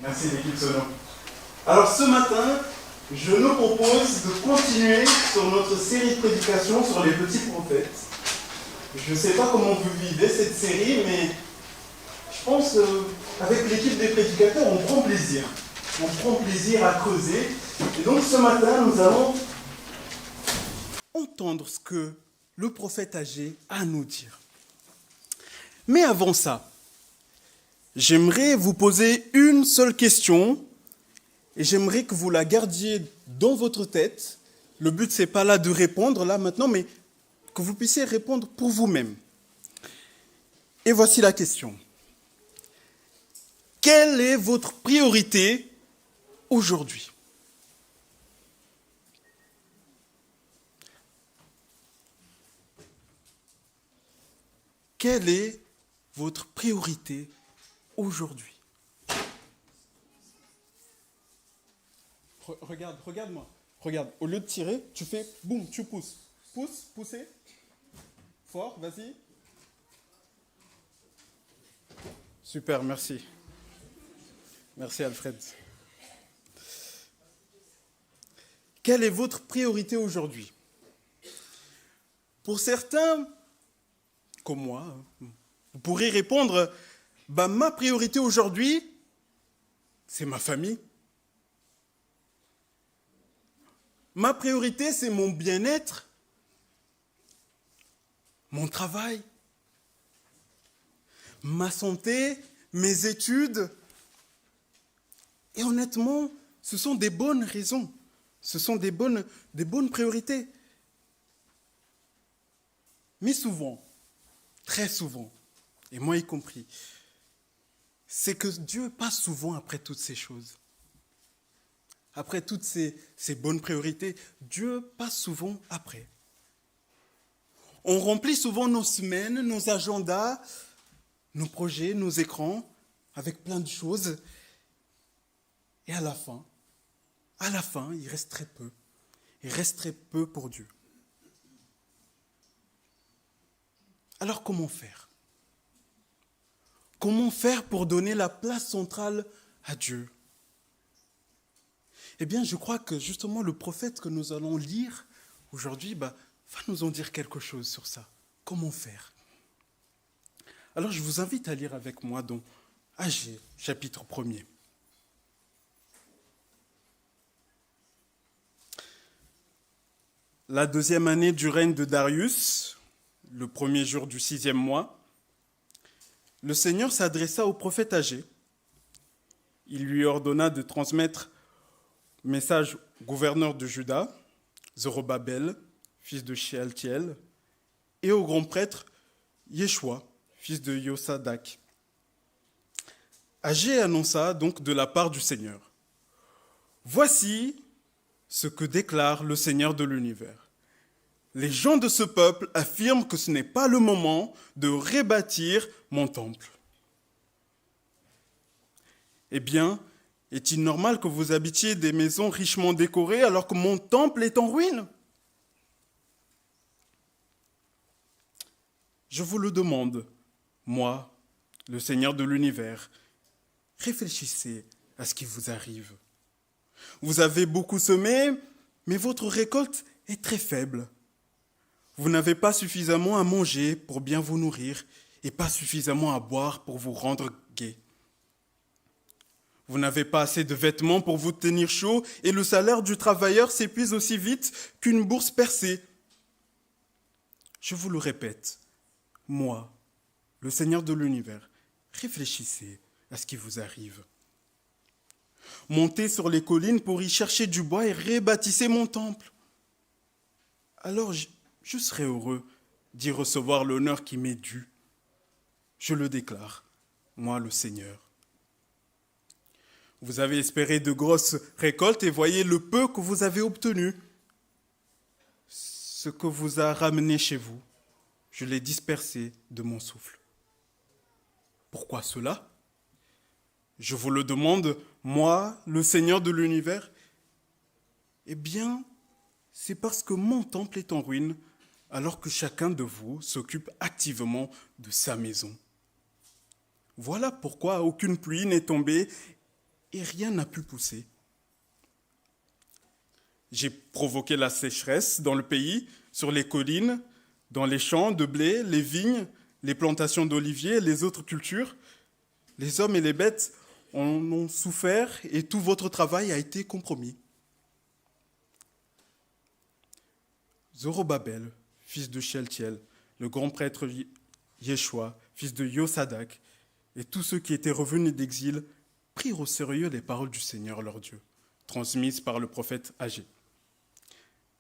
Merci l'équipe Sono. Alors ce matin, je nous propose de continuer sur notre série de prédications sur les petits prophètes. Je ne sais pas comment vous vivez cette série, mais je pense qu'avec l'équipe des prédicateurs, on prend plaisir. On prend plaisir à creuser. Et donc ce matin, nous allons entendre ce que le prophète Agé a à nous dire. Mais avant ça, j'aimerais vous poser une seule question et j'aimerais que vous la gardiez dans votre tête. Le but, ce n'est pas là de répondre, là maintenant, mais que vous puissiez répondre pour vous-même. Et voici la question. Quelle est votre priorité aujourd'hui ? Quelle est votre priorité aujourd'hui ? Regarde-moi. Regarde, au lieu de tirer, tu fais boum, tu pousses. Poussez. Fort, vas-y. Super, merci. Merci Alfred. Quelle est votre priorité aujourd'hui ? Pour certains, comme moi, vous pourrez répondre, ma priorité aujourd'hui, c'est ma famille. Ma priorité, c'est mon bien-être, mon travail, ma santé, mes études. Et honnêtement, ce sont des bonnes raisons, ce sont des bonnes priorités. Mais souvent, très souvent, et moi y compris, c'est que Dieu passe souvent après toutes ces choses. Après toutes ces bonnes priorités, Dieu passe souvent après. On remplit souvent nos semaines, nos agendas, nos projets, nos écrans, avec plein de choses. Et à la fin, il reste très peu. Il reste très peu pour Dieu. Alors comment faire ? Comment faire pour donner la place centrale à Dieu ? Eh bien, je crois que justement le prophète que nous allons lire aujourd'hui va nous en dire quelque chose sur ça. Comment faire ? Alors, je vous invite à lire avec moi dans Agé, chapitre 1er. La 2e année du règne de Darius, le 1er jour du 6e mois, le Seigneur s'adressa au prophète Agé. Il lui ordonna de transmettre message au gouverneur de Juda, Zorobabel, fils de Shealtiel, et au grand prêtre Yeshua, fils de Yosadak. Agé annonça donc de la part du Seigneur. Voici ce que déclare le Seigneur de l'univers. Les gens de ce peuple affirment que ce n'est pas le moment de rebâtir mon temple. Eh bien, est-il normal que vous habitiez des maisons richement décorées alors que mon temple est en ruine ? Je vous le demande, moi, le Seigneur de l'univers, réfléchissez à ce qui vous arrive. Vous avez beaucoup semé, mais votre récolte est très faible. Vous n'avez pas suffisamment à manger pour bien vous nourrir et pas suffisamment à boire pour vous rendre gai. Vous n'avez pas assez de vêtements pour vous tenir chaud et le salaire du travailleur s'épuise aussi vite qu'une bourse percée. Je vous le répète, moi, le Seigneur de l'univers, réfléchissez à ce qui vous arrive. Montez sur les collines pour y chercher du bois et rebâtissez mon temple. Alors je serai heureux d'y recevoir l'honneur qui m'est dû. Je le déclare, moi le Seigneur. Vous avez espéré de grosses récoltes et voyez le peu que vous avez obtenu. Ce que vous a ramené chez vous, je l'ai dispersé de mon souffle. Pourquoi cela ? Je vous le demande, moi, le Seigneur de l'univers. Eh bien, c'est parce que mon temple est en ruine, alors que chacun de vous s'occupe activement de sa maison. Voilà pourquoi aucune pluie n'est tombée et rien n'a pu pousser. J'ai provoqué la sécheresse dans le pays, sur les collines, dans les champs de blé, les vignes, les plantations d'oliviers et les autres cultures. Les hommes et les bêtes en ont souffert et tout votre travail a été compromis. Zorobabel, fils de Shealtiel, le grand prêtre Yeshua, fils de Yosadak, et tous ceux qui étaient revenus d'exil prirent au sérieux les paroles du Seigneur leur Dieu, transmises par le prophète Agé.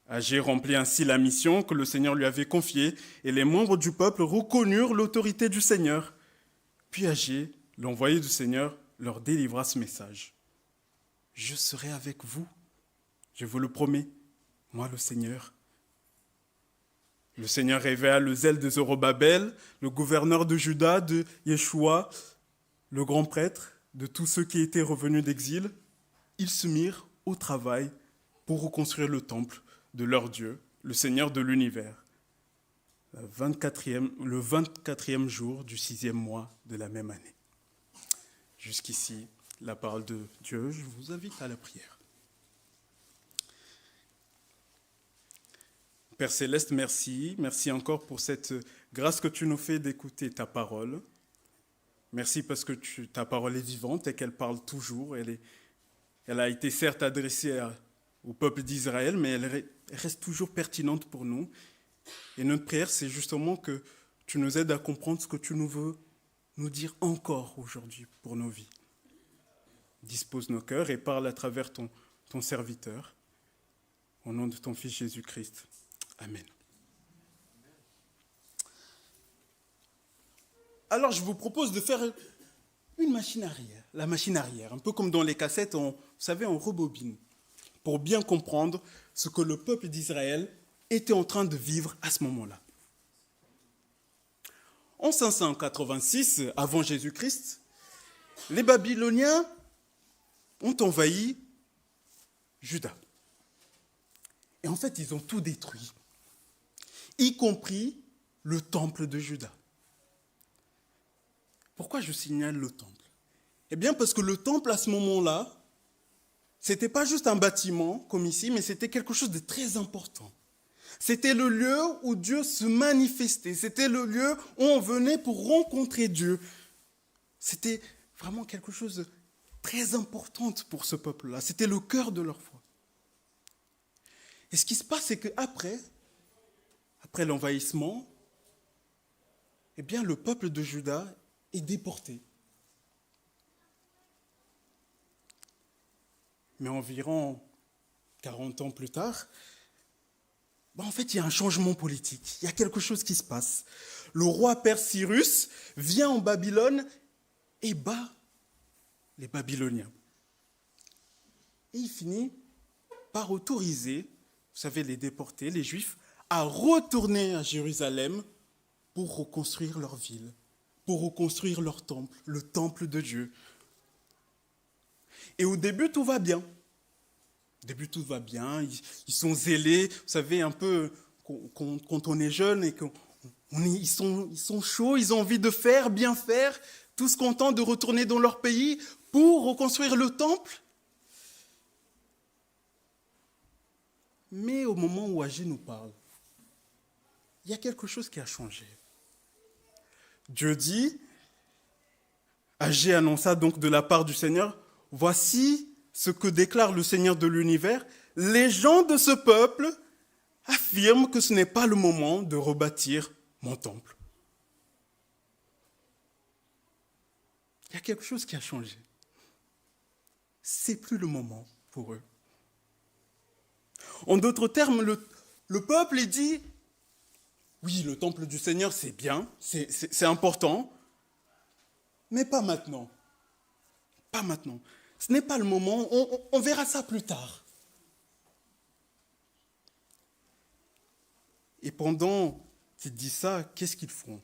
Agé remplit ainsi la mission que le Seigneur lui avait confiée, et les membres du peuple reconnurent l'autorité du Seigneur. Puis Agé, l'envoyé du Seigneur, leur délivra ce message. « Je serai avec vous, je vous le promets, moi le Seigneur. » Le Seigneur révéla le zèle de Zorobabel, le gouverneur de Juda, de Yeshua, le grand prêtre, de tous ceux qui étaient revenus d'exil. Ils se mirent au travail pour reconstruire le temple de leur Dieu, le Seigneur de l'univers, le 24e jour du 6e mois de la même année. Jusqu'ici, la parole de Dieu, je vous invite à la prière. Père Céleste, merci. Merci encore pour cette grâce que tu nous fais d'écouter ta parole. Merci parce que ta parole est vivante et qu'elle parle toujours. Elle a été certes adressée au peuple d'Israël, mais elle reste toujours pertinente pour nous. Et notre prière, c'est justement que tu nous aides à comprendre ce que tu nous veux nous dire encore aujourd'hui pour nos vies. Dispose nos cœurs et parle à travers ton serviteur. Au nom de ton Fils Jésus-Christ. Amen. Alors, je vous propose de faire une machine arrière, la machine arrière, un peu comme dans les cassettes, vous savez, on rebobine, pour bien comprendre ce que le peuple d'Israël était en train de vivre à ce moment-là. En 586, avant Jésus-Christ, les Babyloniens ont envahi Juda. Et en fait, ils ont tout détruit, y compris le temple de Juda. Pourquoi je signale le temple ? Eh bien, parce que le temple, à ce moment-là, ce n'était pas juste un bâtiment, comme ici, mais c'était quelque chose de très important. C'était le lieu où Dieu se manifestait. C'était le lieu où on venait pour rencontrer Dieu. C'était vraiment quelque chose de très important pour ce peuple-là. C'était le cœur de leur foi. Et ce qui se passe, c'est qu'après l'envahissement, eh bien, le peuple de Juda est déporté. Mais environ 40 ans plus tard, en fait, il y a un changement politique. Il y a quelque chose qui se passe. Le roi perse Cyrus vient en Babylone et bat les Babyloniens. Et il finit par autoriser, vous savez, les déportés, les Juifs, à retourner à Jérusalem pour reconstruire leur ville, pour reconstruire leur temple, le temple de Dieu. Et au début, tout va bien. Au début, tout va bien. Ils sont zélés. Vous savez, un peu, quand on est jeune et ils sont chauds, ils ont envie de bien faire, tous contents de retourner dans leur pays pour reconstruire le temple. Mais au moment où Agé nous parle, il y a quelque chose qui a changé. Dieu dit, Agé annonça donc de la part du Seigneur, « Voici ce que déclare le Seigneur de l'univers, les gens de ce peuple affirment que ce n'est pas le moment de rebâtir mon temple. » Il y a quelque chose qui a changé. C'est plus le moment pour eux. En d'autres termes, le peuple il dit, oui, le temple du Seigneur, c'est bien, c'est important, mais pas maintenant. Pas maintenant. Ce n'est pas le moment, on verra ça plus tard. Et pendant qu'ils disent ça, qu'est-ce qu'ils font ?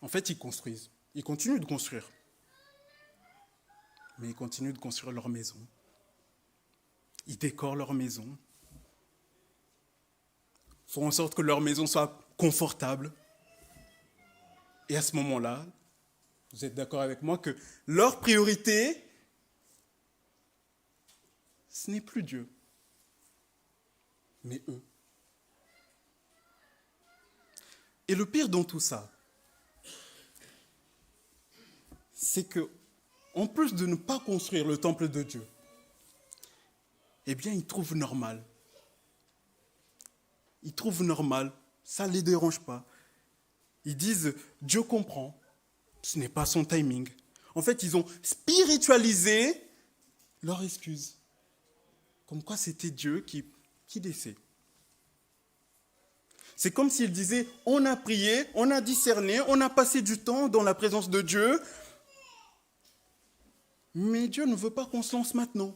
En fait, ils construisent. Ils continuent de construire. Mais ils continuent de construire leur maison. Ils décorent leur maison. Font en sorte que leur maison soit confortable. Et à ce moment-là, Vous êtes d'accord avec moi que leur priorité, ce n'est plus Dieu, mais eux. Et le pire dans tout ça, c'est que, en plus de ne pas construire le temple de Dieu, eh bien, ils trouvent normal. Ça ne les dérange pas. Ils disent, Dieu comprend, ce n'est pas son timing. En fait, ils ont spiritualisé leur excuse. Comme quoi c'était Dieu qui décide. C'est comme s'ils disaient, on a prié, on a discerné, on a passé du temps dans la présence de Dieu, mais Dieu ne veut pas qu'on se lance maintenant.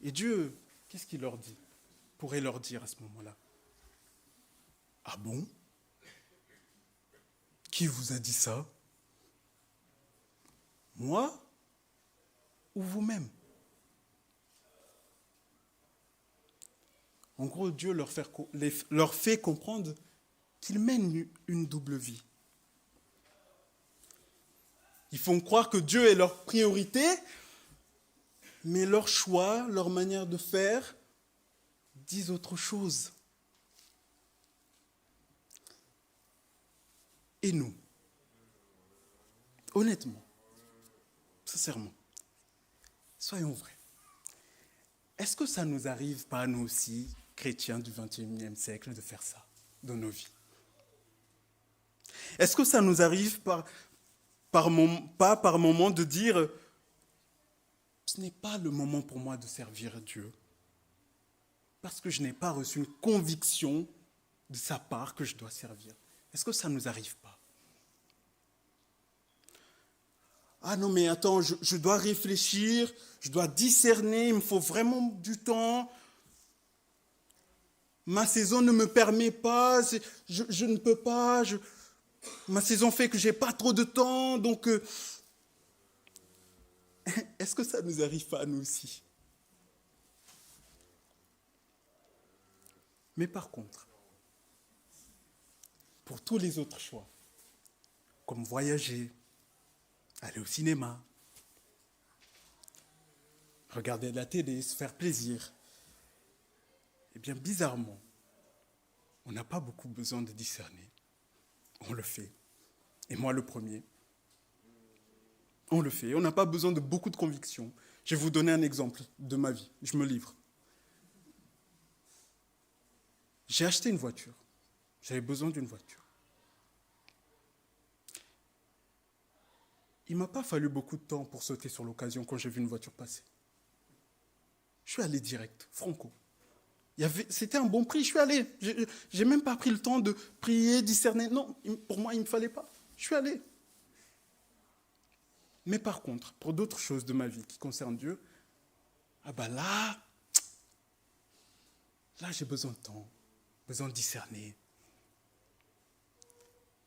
Et Dieu, qu'est-ce qu'il leur dit? Pourrait leur dire à ce moment-là. Ah bon? Qui vous a dit ça? Moi ou vous-même? En gros, Dieu leur fait comprendre qu'ils mènent une double vie. Ils font croire que Dieu est leur priorité, mais leur choix, leur manière de faire, disent autre chose. Et nous, honnêtement, sincèrement, soyons vrais. Est-ce que ça nous arrive pas, nous aussi, chrétiens du XXIe siècle, de faire ça dans nos vies? Est-ce que ça nous arrive pas par moment de dire « ce n'est pas le moment pour moi de servir Dieu parce que je n'ai pas reçu une conviction de sa part que je dois servir ». Est-ce que ça ne nous arrive pas? Ah non, mais attends, je dois réfléchir, je dois discerner, il me faut vraiment du temps. Ma saison ne me permet pas, je ne peux pas, ma saison fait que je n'ai pas trop de temps, donc est-ce que ça ne nous arrive pas à nous aussi? Mais par contre, pour tous les autres choix, comme voyager, aller au cinéma, regarder de la télé, se faire plaisir, eh bien bizarrement, on n'a pas beaucoup besoin de discerner. On le fait. Et moi le premier. On le fait. On n'a pas besoin de beaucoup de conviction. Je vais vous donner un exemple de ma vie. Je me livre. J'ai acheté une voiture. J'avais besoin d'une voiture. Il ne m'a pas fallu beaucoup de temps pour sauter sur l'occasion quand j'ai vu une voiture passer. Je suis allé direct, franco. C'était un bon prix, je suis allé. J'ai même pas pris le temps de prier, discerner. Non, pour moi, il ne me fallait pas. Je suis allé. Mais par contre, pour d'autres choses de ma vie qui concernent Dieu, ah ben là j'ai besoin de temps, besoin de discerner.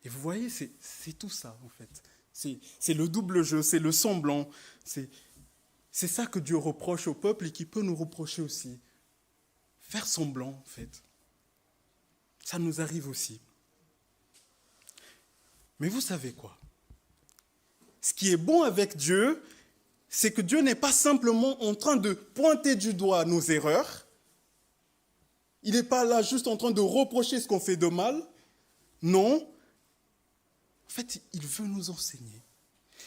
Et vous voyez, c'est tout ça en fait. C'est le double jeu, c'est le semblant. C'est ça que Dieu reproche au peuple et qui peut nous reprocher aussi. Faire semblant, en fait. Ça nous arrive aussi. Mais vous savez quoi? Ce qui est bon avec Dieu, c'est que Dieu n'est pas simplement en train de pointer du doigt nos erreurs. Il n'est pas là juste en train de reprocher ce qu'on fait de mal. Non. En fait, il veut nous enseigner.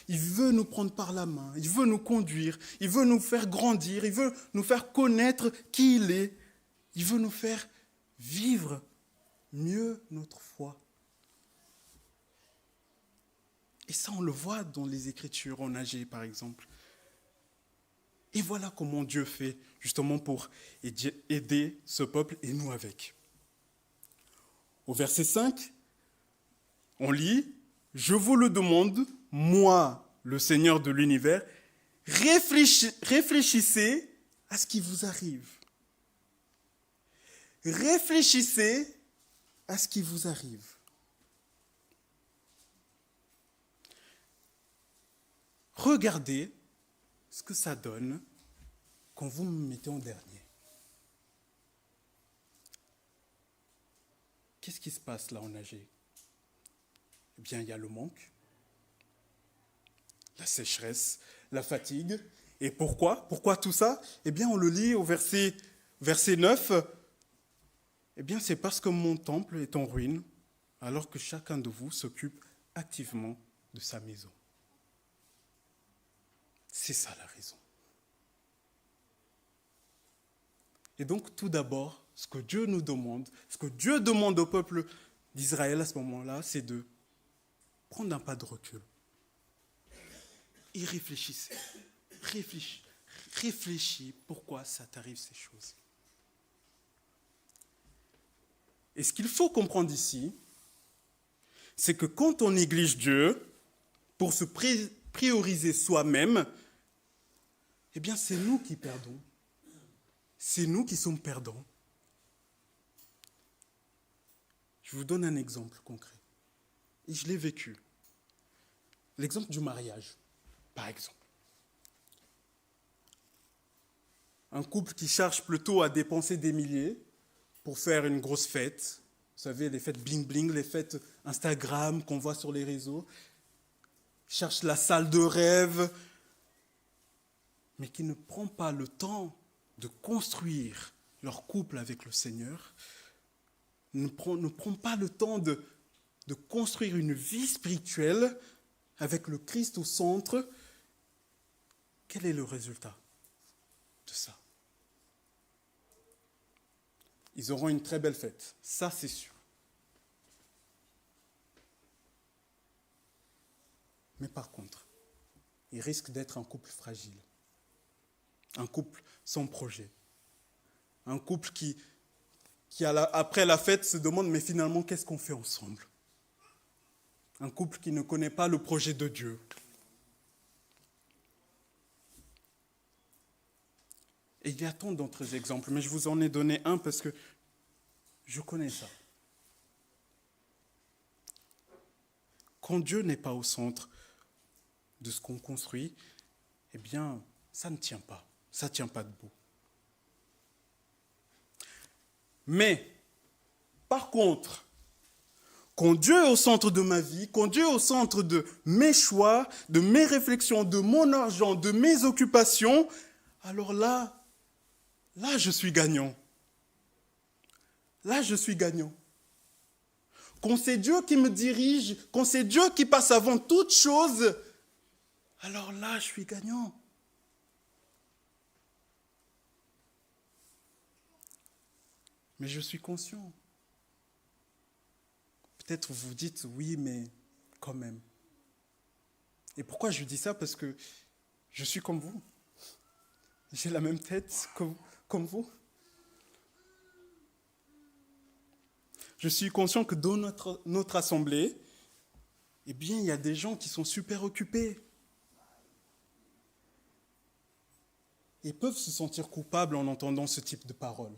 Il veut nous prendre par la main. Il veut nous conduire. Il veut nous faire grandir. Il veut nous faire connaître qui il est. Il veut nous faire vivre mieux notre foi. Et ça, on le voit dans les Écritures, en Agé, par exemple. Et voilà comment Dieu fait, justement, pour aider ce peuple et nous avec. Au verset 5, on lit « Je vous le demande, moi, le Seigneur de l'univers, réfléchissez à ce qui vous arrive. » Réfléchissez à ce qui vous arrive. Regardez ce que ça donne quand vous me mettez en dernier. Qu'est-ce qui se passe là en Agé? Eh bien, il y a le manque, la sécheresse, la fatigue. Et pourquoi? Pourquoi tout ça? Eh bien, on le lit au verset 9. Eh bien, c'est parce que mon temple est en ruine, alors que chacun de vous s'occupe activement de sa maison. C'est ça la raison. Et donc, tout d'abord, ce que Dieu nous demande, ce que Dieu demande au peuple d'Israël à ce moment-là, c'est de prendre un pas de recul. Et réfléchissez. Réfléchis pourquoi ça t'arrive ces choses. Et ce qu'il faut comprendre ici, c'est que quand on néglige Dieu pour se prioriser soi-même, eh bien c'est nous qui perdons. C'est nous qui sommes perdants. Je vous donne un exemple concret. Et je l'ai vécu. L'exemple du mariage, par exemple. Un couple qui cherche plutôt à dépenser des milliers pour faire une grosse fête. Vous savez, les fêtes bling-bling, les fêtes Instagram qu'on voit sur les réseaux. Cherche la salle de rêve, mais qui ne prend pas le temps de construire leur couple avec le Seigneur, ne prend pas le temps de construire une vie spirituelle avec le Christ au centre. Quel est le résultat de ça? Ils auront une très belle fête, ça c'est sûr. Mais par contre, ils risquent d'être un couple fragile, un couple sans projet, un couple qui après la fête se demande mais finalement qu'est-ce qu'on fait ensemble? Un couple qui ne connaît pas le projet de Dieu. Et il y a tant d'autres exemples, mais je vous en ai donné un parce que je connais ça. Quand Dieu n'est pas au centre de ce qu'on construit, eh bien, ça ne tient pas. Ça ne tient pas debout. Mais, par contre, quand Dieu est au centre de ma vie, quand Dieu est au centre de mes choix, de mes réflexions, de mon argent, de mes occupations, alors là, je suis gagnant. Là, je suis gagnant. Quand c'est Dieu qui me dirige, quand c'est Dieu qui passe avant toute chose, alors là, je suis gagnant. Mais je suis conscient. Peut-être vous vous dites, oui, mais quand même. Et pourquoi je dis ça? Parce que je suis comme vous. J'ai la même tête comme vous. Je suis conscient que dans notre assemblée, eh bien, il y a des gens qui sont super occupés. Et peuvent se sentir coupables en entendant ce type de paroles.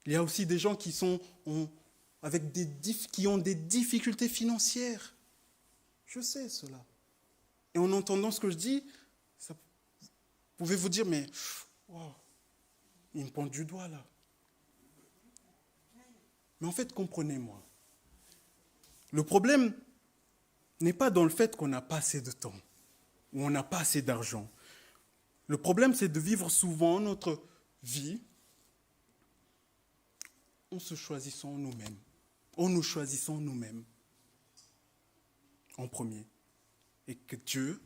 Il y a aussi des gens qui ont des difficultés financières. Je sais cela. Et en entendant ce que je dis, vous pouvez vous dire, mais wow, il me pointe du doigt là. Mais en fait, comprenez-moi. Le problème n'est pas dans le fait qu'on n'a pas assez de temps ou on n'a pas assez d'argent. Le problème, c'est de vivre souvent notre vie en se choisissant nous-mêmes, en nous choisissant nous-mêmes en premier. Et que Dieu,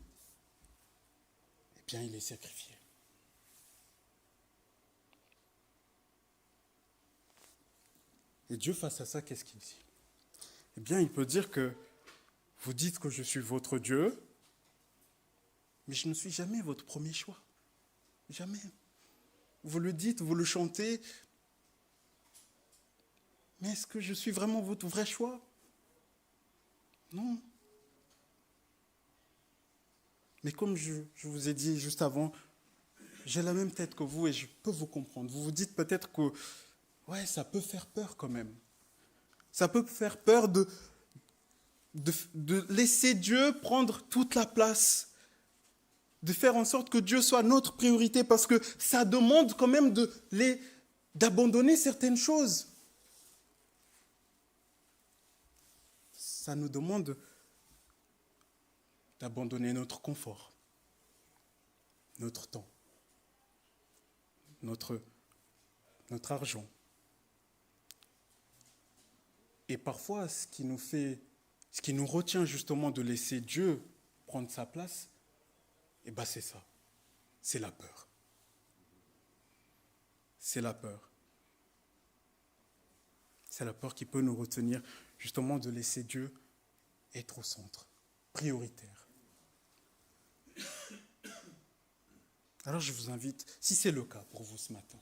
eh bien, il est sacrifié. Et Dieu, face à ça, qu'est-ce qu'il dit? Eh bien, il peut dire que vous dites que je suis votre Dieu, mais je ne suis jamais votre premier choix. Jamais. Vous le dites, vous le chantez, mais est-ce que je suis vraiment votre vrai choix? Non. Mais comme je vous ai dit juste avant, j'ai la même tête que vous et je peux vous comprendre. Vous vous dites peut-être que ouais, ça peut faire peur quand même. Ça peut faire peur de laisser Dieu prendre toute la place, de faire en sorte que Dieu soit notre priorité, parce que ça demande quand même d'abandonner certaines choses. ça nous demande d'abandonner notre confort, notre temps, notre argent. Et parfois, ce qui nous retient justement de laisser Dieu prendre sa place, c'est ça, c'est la peur. C'est la peur. C'est la peur qui peut nous retenir justement de laisser Dieu être au centre, prioritaire. Alors je vous invite, si c'est le cas pour vous ce matin,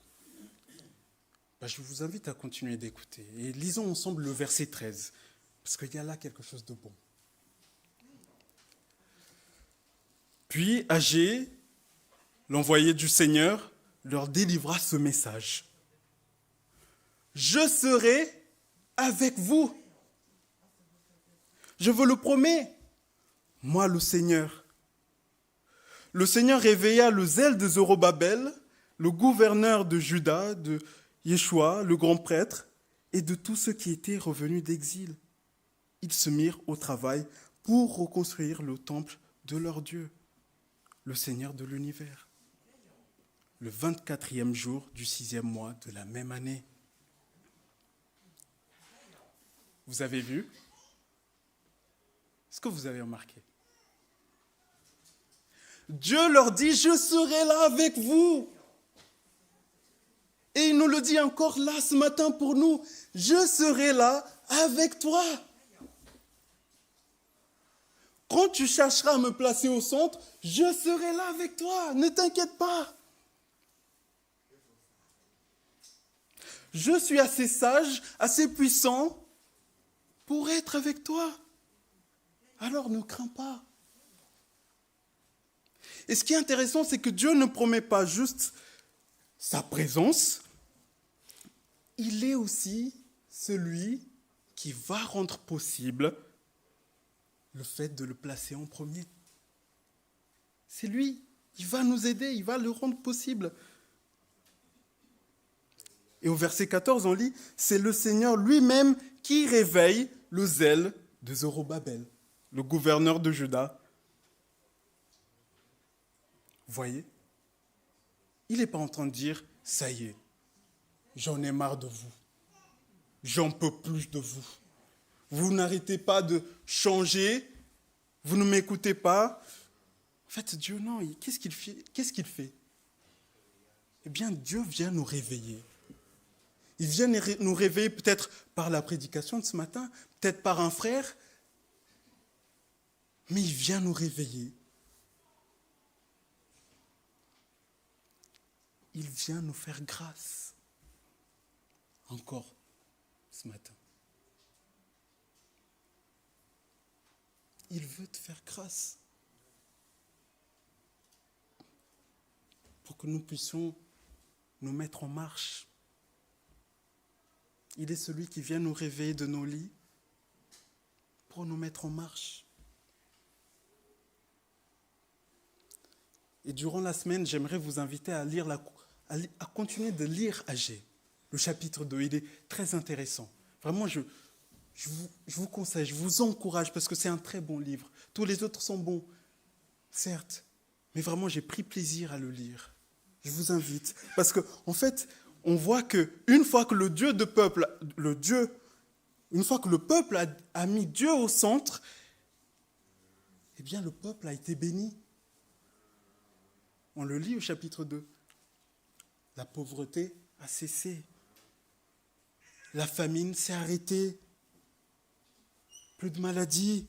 je vous invite à continuer d'écouter. Et lisons ensemble le verset 13, parce qu'il y a là quelque chose de bon. Puis Agé, l'envoyé du Seigneur, leur délivra ce message. Je serai avec vous. Je vous le promets, moi le Seigneur. Le Seigneur réveilla le zèle de Zorobabel, le gouverneur de Juda, de Yeshua, le grand prêtre, et de tous ceux qui étaient revenus d'exil. Ils se mirent au travail pour reconstruire le temple de leur Dieu, le Seigneur de l'univers, le 24e jour du 6e mois de la même année. Vous avez vu? Est-ce que vous avez remarqué? Dieu leur dit, je serai là avec vous. Et il nous le dit encore là ce matin pour nous, je serai là avec toi. Quand tu chercheras à me placer au centre, je serai là avec toi, ne t'inquiète pas. Je suis assez sage, assez puissant pour être avec toi. Alors ne crains pas. Et ce qui est intéressant, c'est que Dieu ne promet pas juste sa présence, il est aussi celui qui va rendre possible le fait de le placer en premier. C'est lui, il va nous aider, il va le rendre possible. Et au verset 14, on lit, c'est le Seigneur lui-même qui réveille le zèle de Zorobabel, le gouverneur de Juda. Voyez, il n'est pas en train de dire, ça y est, j'en ai marre de vous, j'en peux plus de vous. Vous n'arrêtez pas de changer, vous ne m'écoutez pas. En fait, Dieu, non, qu'est-ce qu'il fait? Eh bien, Dieu vient nous réveiller. Il vient nous réveiller peut-être par la prédication de ce matin, peut-être par un frère, mais il vient nous réveiller. Il vient nous faire grâce. Encore ce matin. Il veut te faire grâce. Pour que nous puissions nous mettre en marche. Il est celui qui vient nous réveiller de nos lits pour nous mettre en marche. Et durant la semaine, j'aimerais vous inviter à continuer de lire Agé, le chapitre 2. Il est très intéressant. Vraiment, je vous conseille, je vous encourage parce que c'est un très bon livre. Tous les autres sont bons, certes, mais vraiment, j'ai pris plaisir à le lire. Je vous invite. Parce qu'en fait, on voit qu'une fois que une fois que le peuple a mis Dieu au centre, eh bien, le peuple a été béni. On le lit au chapitre 2. La pauvreté a cessé. La famine s'est arrêtée. Plus de maladies.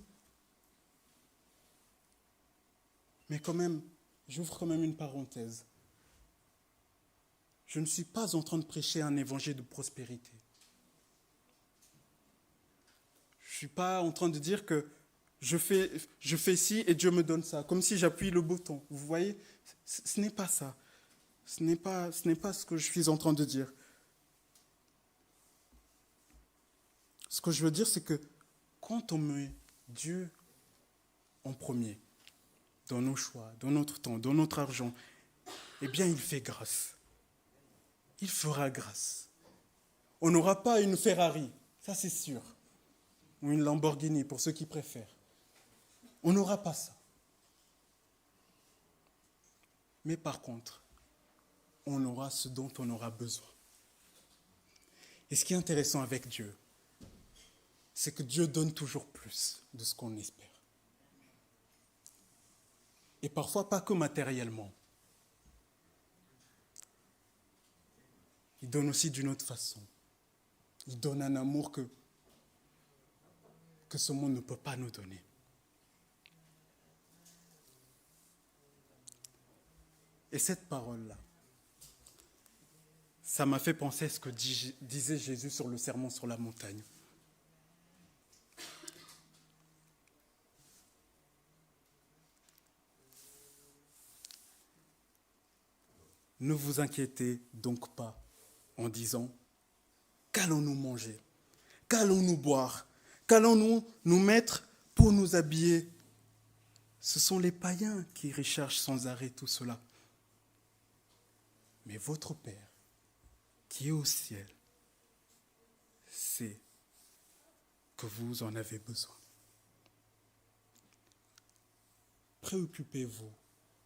Mais quand même, j'ouvre quand même une parenthèse. Je ne suis pas en train de prêcher un évangile de prospérité. Je ne suis pas en train de dire que je fais ci et Dieu me donne ça, comme si j'appuie le bouton. Vous voyez, ce n'est pas ça. Ce n'est pas ce que je suis en train de dire. Ce que je veux dire, c'est que quand on met Dieu en premier, dans nos choix, dans notre temps, dans notre argent, eh bien, il fait grâce. Il fera grâce. On n'aura pas une Ferrari, ça c'est sûr. ou une Lamborghini pour ceux qui préfèrent. On n'aura pas ça. Mais par contre, on aura ce dont on aura besoin. Et ce qui est intéressant avec Dieu, c'est que Dieu donne toujours plus de ce qu'on espère. Et parfois pas que matériellement. Il donne aussi d'une autre façon. Il donne un amour que ce monde ne peut pas nous donner. Et cette parole-là, ça m'a fait penser à ce que disait Jésus sur le sermon sur la montagne. Ne vous inquiétez donc pas en disant « Qu'allons-nous manger? Qu'allons-nous boire? Qu'allons-nous nous mettre pour nous habiller ?» Ce sont les païens qui recherchent sans arrêt tout cela. Mais votre Père, qui est au ciel, sait que vous en avez besoin. Préoccupez-vous.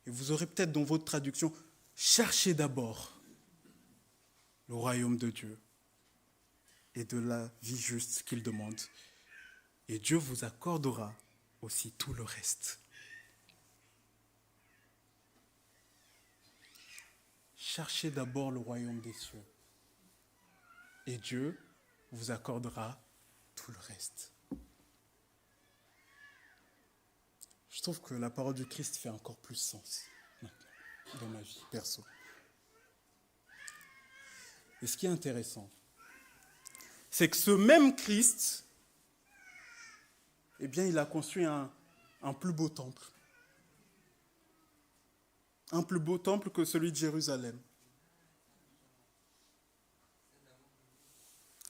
Et vous aurez peut-être dans votre traduction « Cherchez d'abord le royaume de Dieu et de la vie juste qu'il demande. Et Dieu vous accordera aussi tout le reste. » Cherchez d'abord le royaume des cieux. Et Dieu vous accordera tout le reste. Je trouve que la parole du Christ fait encore plus sens maintenant, dans ma vie perso. Et ce qui est intéressant, c'est que ce même Christ, eh bien, il a construit un plus beau temple. Un plus beau temple que celui de Jérusalem.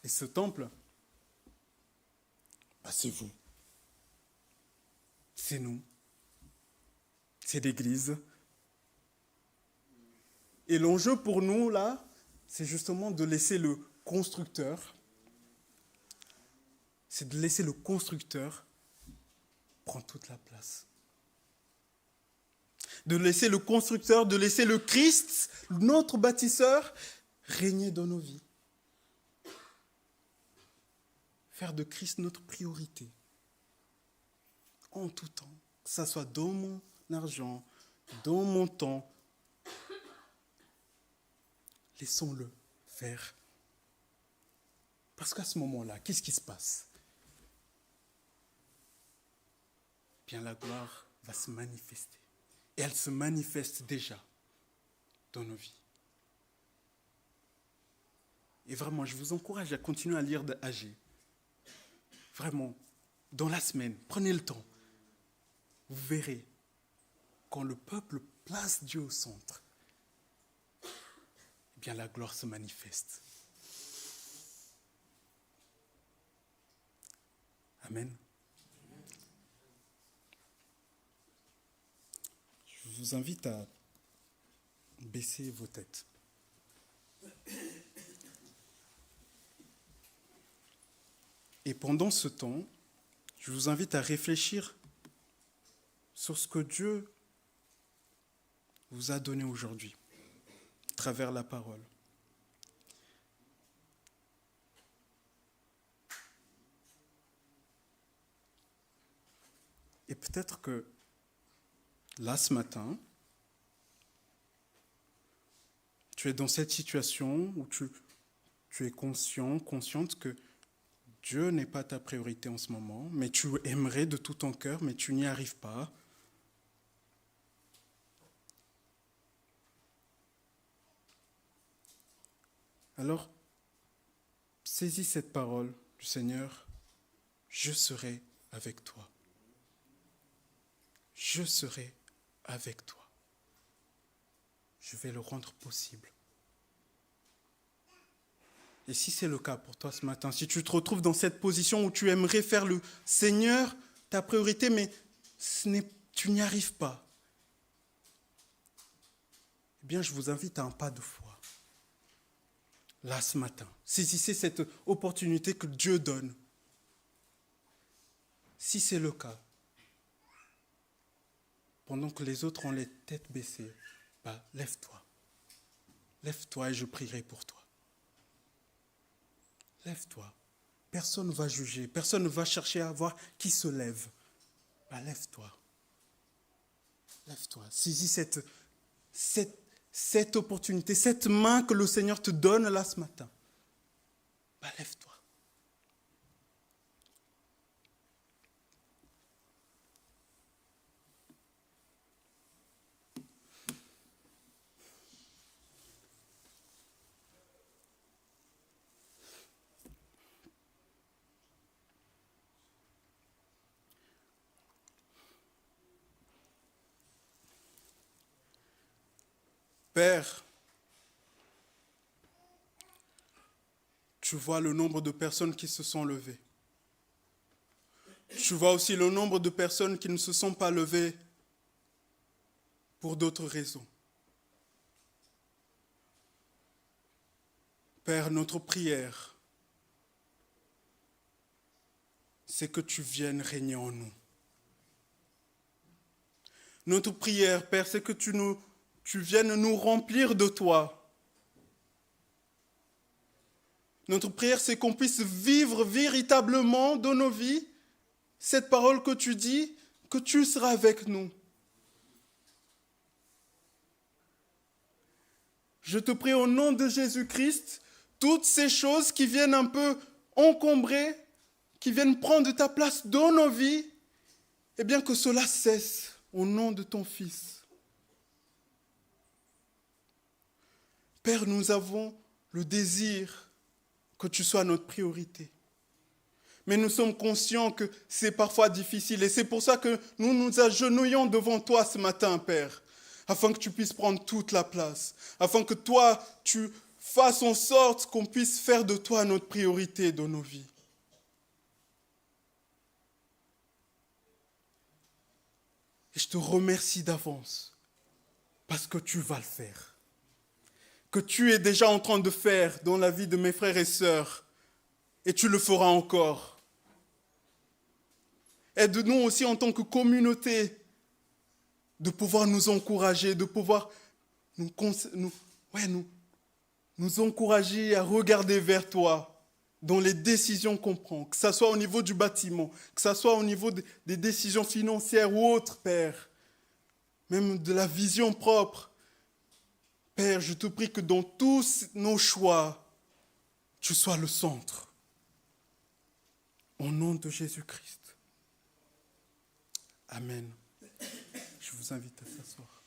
Et ce temple, c'est vous. C'est nous. C'est l'Église. Et l'enjeu pour nous, là, c'est justement de laisser le constructeur, prendre toute la place. De laisser le constructeur, de laisser le Christ, notre bâtisseur, régner dans nos vies. Faire de Christ notre priorité. En tout temps. Que ça soit dans mon argent, dans mon temps. Laissons-le faire. Parce qu'à ce moment-là, qu'est-ce qui se passe? Bien, la gloire va se manifester. Et elle se manifeste déjà dans nos vies. Et vraiment, je vous encourage à continuer à lire d'Agé. Vraiment, dans la semaine, prenez le temps. Vous verrez, quand le peuple place Dieu au centre, eh bien la gloire se manifeste. Amen. Je vous invite à baisser vos têtes. Et pendant ce temps, je vous invite à réfléchir sur ce que Dieu vous a donné aujourd'hui, à travers la parole. Et peut-être que là, ce matin, tu es dans cette situation où tu es consciente que Dieu n'est pas ta priorité en ce moment, mais tu aimerais de tout ton cœur, mais tu n'y arrives pas. Alors, saisis cette parole du Seigneur. Je serai avec toi. Je serai avec toi. Je vais le rendre possible. Et si c'est le cas pour toi ce matin, si tu te retrouves dans cette position où tu aimerais faire le Seigneur ta priorité, mais tu n'y arrives pas, eh bien, je vous invite à un pas de foi. Là, ce matin, saisissez cette opportunité que Dieu donne Si c'est le cas, pendant que les autres ont les têtes baissées, lève-toi. Lève-toi et je prierai pour toi. Lève-toi. Personne ne va juger, personne ne va chercher à voir qui se lève. Lève-toi. Lève-toi. Saisis cette opportunité, cette main que le Seigneur te donne là ce matin. Lève-toi. Père, tu vois le nombre de personnes qui se sont levées. Tu vois aussi le nombre de personnes qui ne se sont pas levées pour d'autres raisons. Père, notre prière, c'est que tu viennes régner en nous. Notre prière, Père, c'est que tu viennes nous remplir de toi. Notre prière, c'est qu'on puisse vivre véritablement dans nos vies cette parole que tu dis, que tu seras avec nous. Je te prie au nom de Jésus-Christ, toutes ces choses qui viennent un peu encombrer, qui viennent prendre ta place dans nos vies, eh bien que cela cesse au nom de ton Fils. Père, nous avons le désir que tu sois notre priorité. Mais nous sommes conscients que c'est parfois difficile et c'est pour ça que nous nous agenouillons devant toi ce matin, Père, afin que tu puisses prendre toute la place, afin que toi, tu fasses en sorte qu'on puisse faire de toi notre priorité dans nos vies. Et je te remercie d'avance parce que tu vas le faire. Que tu es déjà en train de faire dans la vie de mes frères et sœurs. Et tu le feras encore. Aide-nous aussi en tant que communauté de pouvoir nous encourager, de pouvoir nous encourager à regarder vers toi dans les décisions qu'on prend, que ce soit au niveau du bâtiment, que ce soit au niveau des décisions financières ou autres, Père, même de la vision propre. Père, je te prie que dans tous nos choix, tu sois le centre. Au nom de Jésus-Christ. Amen. Je vous invite à s'asseoir.